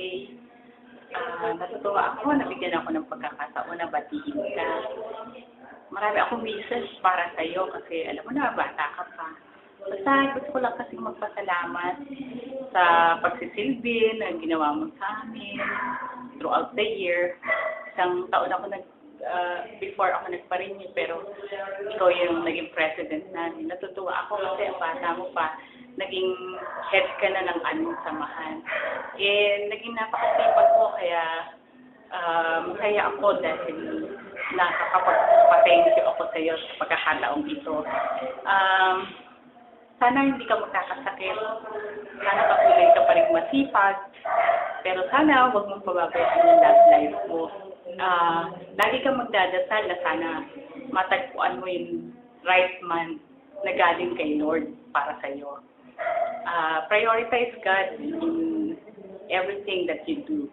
birthday. Natutuwa ako, nabigyan ako ng pagkakataon na batiin ka. Marami akong wishes para sa'yo kasi alam mo na, bata ka pa. Basta gusto ko lang kasing magpasalamat sa pagsisilbi na ginawa mo sa amin throughout the year. Isang taon ako before ako nagpa-renew, pero ikaw yung naging president namin. Natutuwa ako kasi ang bata mo pa, naging head ka na ng anong samahan. Naging napakasipag ko, kaya masaya ako dahil nakakapag-thank you ako sa iyo sa pagkakataong ito. Sana hindi ka magkakasakit. Sana patuloy ka pa rin masipag. Pero sana huwag mong pababayaan ang love life mo. Lagi kang magdadasal na sana matagpuan mo yung right man na galing kay Lord para sa iyo. Prioritize God in everything that you do.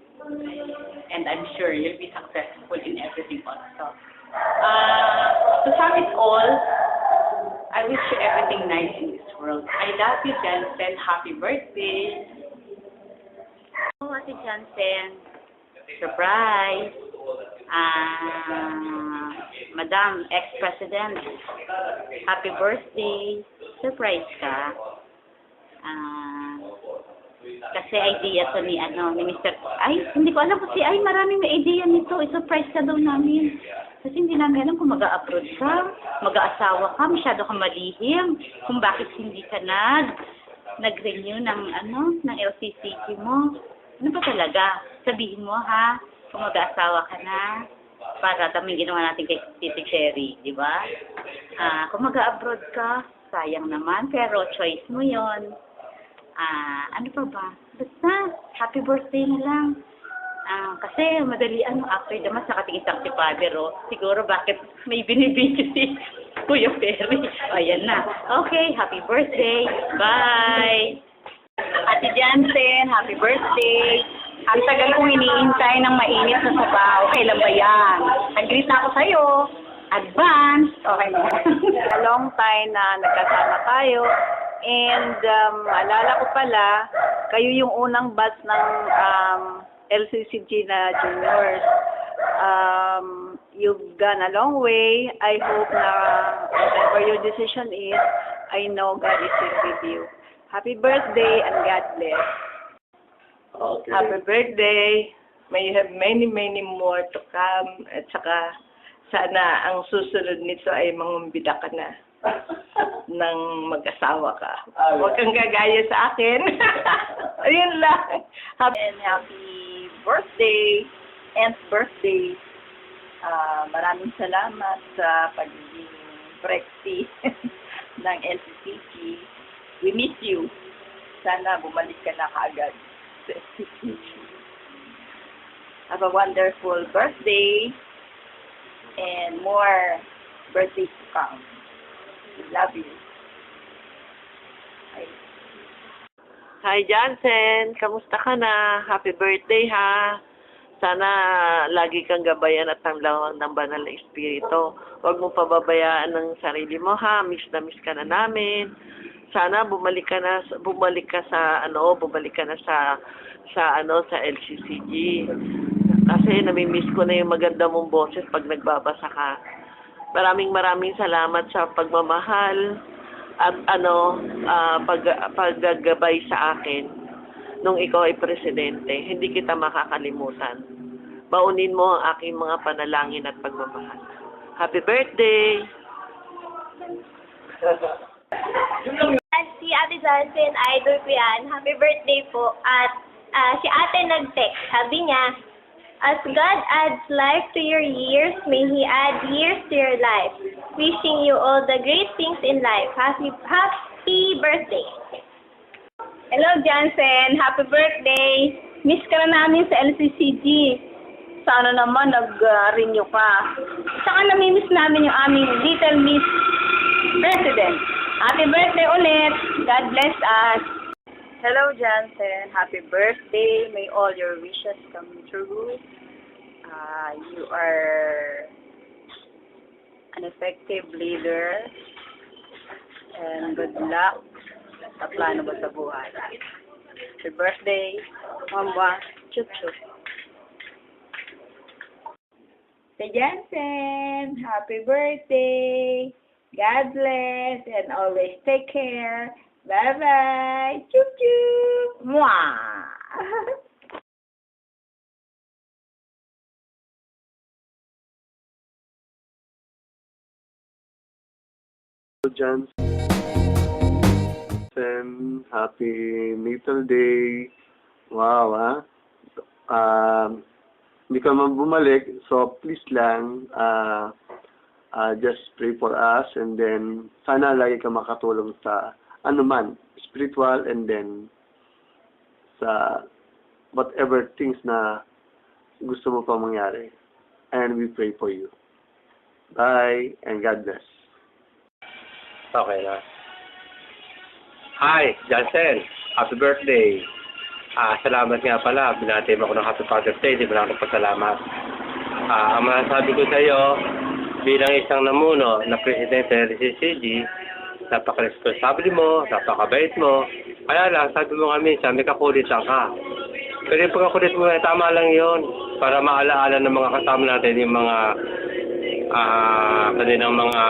And I'm sure you'll be successful in everything also. To sum it all, I wish you everything nice in this world. I love you, Jansen. Happy birthday. Oh, Ate Jansen. Surprise. Madam, ex-president. Happy birthday. Surprise ka. Kasi idea to ni Mr. Ay, hindi ko alam kasi maraming may idea nito. I-surprise ka daw namin. Kasi hindi namin alam kung mag-a-approach ka, mag-aasawa ka, masyado kang malihim, kung bakit hindi ka nag-renew ng LCCG mo. Ano ba talaga? Sabihin mo ha, kung mag-aasawa ka na, para tamang ginawa natin kay Titi Cherry, di ba? Kung mag-a-abroad ka, sayang naman, pero choice mo yon. Ano pa ba? Basta, happy birthday na lang. Kasi madalian mo after the mass nakatingin si Father, siguro bakit may binibidyo si Kuya Perry. Ayan na. Okay, happy birthday. Bye! Ate Jansen, happy birthday. Ang tagal kong iniintay ng mainit na sabaw. Kailan ba yan? Nag-greet na ako sa'yo. Advance. Okay na. A long time na nagkasama tayo. And alala ko pala, kayo yung unang batch ng LCCG na juniors. You've gone a long way. I hope na whatever your decision is, I know God is here with you. Happy birthday and God bless. Okay. Happy birthday. May you have many, many more to come. At saka, sana ang susunod nito ay mangumbida ka na ng mag-asawa ka. Huwag kang gagaya sa akin. Ayun lang. Happy birthday, nth birthday. Maraming salamat sa pagiging prexy ng LCCG. We miss you. Sana bumalik ka na kaagad sa LCCG. Have a wonderful birthday and more birthdays to come. We love you. Hi Jansen, kamusta ka na? Happy birthday ha. Sana lagi kang gabayan at tamlawan ng banal na espiritu. Huwag mo pababayaan ng sarili mo ha. Miss na miss ka na namin. Sana bumalik ka na sa LCCG. Kasi nami-miss ko na yung maganda mong boses pag nagbabasa ka. Maraming salamat sa pagmamahal at paggagabay sa akin nung ikaw ay presidente. Hindi kita makakalimutan. Baunin mo ang aking mga panalangin at pagmamahal. Happy birthday! Si Ate Jansen, idol ko yan. Happy birthday po. At si Ate nag-text. Sabi niya, as God adds life to your years, may He add years to your life. Wishing you all the great things in life. Happy birthday. Hello, Jansen. Happy birthday. Miss ka na namin sa LCCG. Sana naman nag-renew ka. Saka namimiss namin yung aming Little Miss President. Happy birthday ulit. God bless us. Hello, Jansen. Happy birthday. May all your wishes come true. You are an effective leader. And good luck sa plano mo sa buhay. Happy birthday, Mamba. Chup chup. Sa Jansen, happy birthday! God bless and always take care. Bye-bye! Chup chup! Mwah! Jansen, happy natal day. Wow, hindi ka man bumalik, so please lang, just pray for us and then sana lagi ka makatulong sa anuman, spiritual and then sa whatever things na gusto mo pa mangyari. And we pray for you. Bye and God bless. Okay na. Hi, Jansen. Happy birthday. Salamat nga pala. Binati mo ako ng Happy Father's Day. Di ba lang ako pasalamat. Ang masasabi ko sa iyo, bilang isang namuno na presidente ng CCG, napaka-responsable mo, napakabait mo. Kaya lang, sabi mo kami, may kakulit lang ka. Pero yung pagkakulit mo, tama lang yon para maalaala ng mga kasama natin yung mga kanilang mga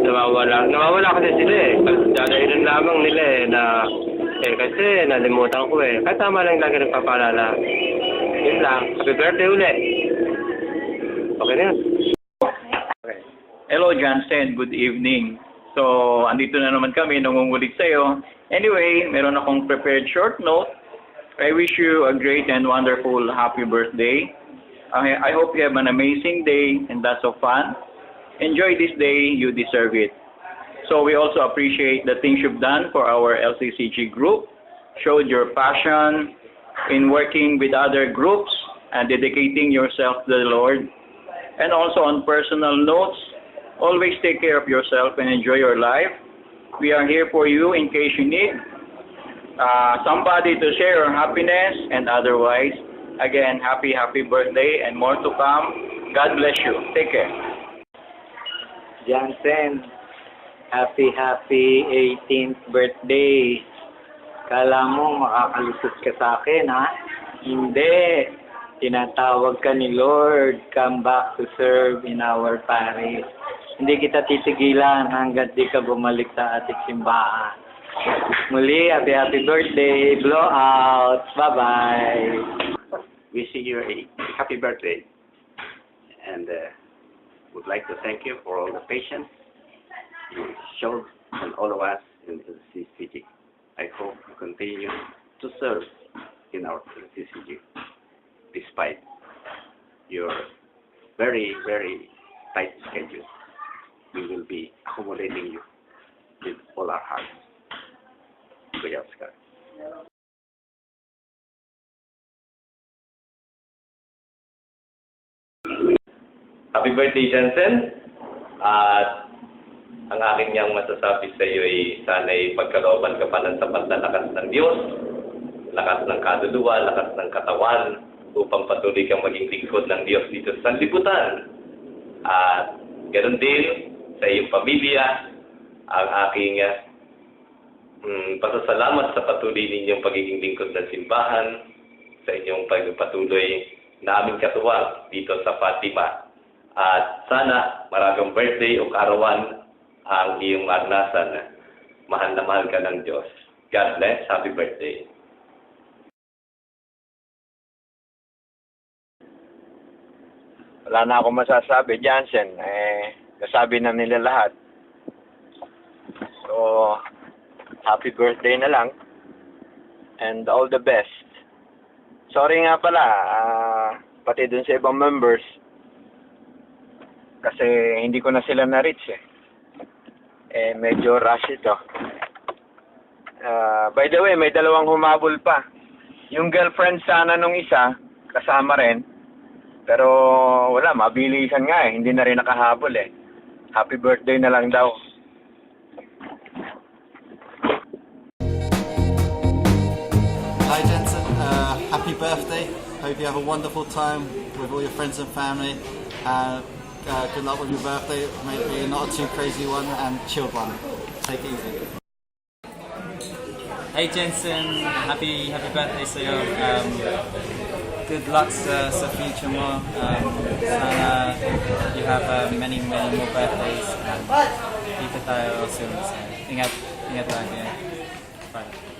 nawawala kasi sila dadahilan lamang nila na kasi nalimutan ko kaya tama lang lagi nagpapaalala. Yun lang. Happy birthday ulit. Okay na yun. Okay. Hello Jansen, good evening. So andito na naman kami nangungulit sa'yo. Anyway, meron akong prepared short note. I wish you a great and wonderful happy birthday. I hope you have an amazing day and lots of fun. Enjoy this day, you deserve it. So we also appreciate the things you've done for our LCCG group, showed your passion in working with other groups and dedicating yourself to the Lord. And also on personal notes, always take care of yourself and enjoy your life. We are here for you in case you need somebody to share your happiness and otherwise. Again, happy birthday and more to come. God bless you. Take care. Jansen, happy 18th birthday. Kala mo makakalusot ka sa akin, ha? Hindi. Tinatawag ka ni Lord. Come back to serve in our parish. Hindi kita titigilan hanggat di ka bumalik sa ating simbahan. Muli, happy birthday. Blow out. Bye-bye. Wishing you a happy birthday, and would like to thank you for all the patience you showed on all of us in the CCG. I hope you continue to serve in our CCG despite your very, very tight schedule. We will be accommodating you with all our hearts. Kuya Oscar. Happy birthday, Jansen. At ang aking niyang masasabi sa iyo ay sana'y pagkalooban ka pa ng tapat na lakas ng Diyos, lakas ng kaluluwa, lakas ng katawan, upang patuloy kang maging lingkod ng Diyos dito sa sanlibutan. At ganoon din sa iyong pamilya, ang aking pasasalamat sa patuloy ninyong pagiging lingkod ng simbahan, sa inyong pagpatuloy na aming katuwang dito sa Fatima. At sana maraming birthday o kaarawan ang iyong maranasan. Mahal na mahal ka ng Diyos. God bless. Happy birthday. Wala na akong masasabi, Jansen. Nasabi na nila lahat. So, happy birthday na lang. And all the best. Sorry nga pala, pati dun sa ibang members. Kasi hindi ko na sila na-reach medyo rush ito. By the way, may dalawang humabol pa. Yung girlfriend sana nung isa, kasama rin. Pero wala, mabilisan nga hindi na rin nakahabol Happy birthday na lang daw. Hi Jensen, happy birthday. Hope you have a wonderful time with all your friends and family. Good luck with your birthday. Maybe not a too crazy one and chilled one. Take it easy. Hey Jensen, happy birthday sa'yo. Good luck sa future mo. Sana you have many more birthdays. Kita tayo soon. So, ingat lagi. Bye.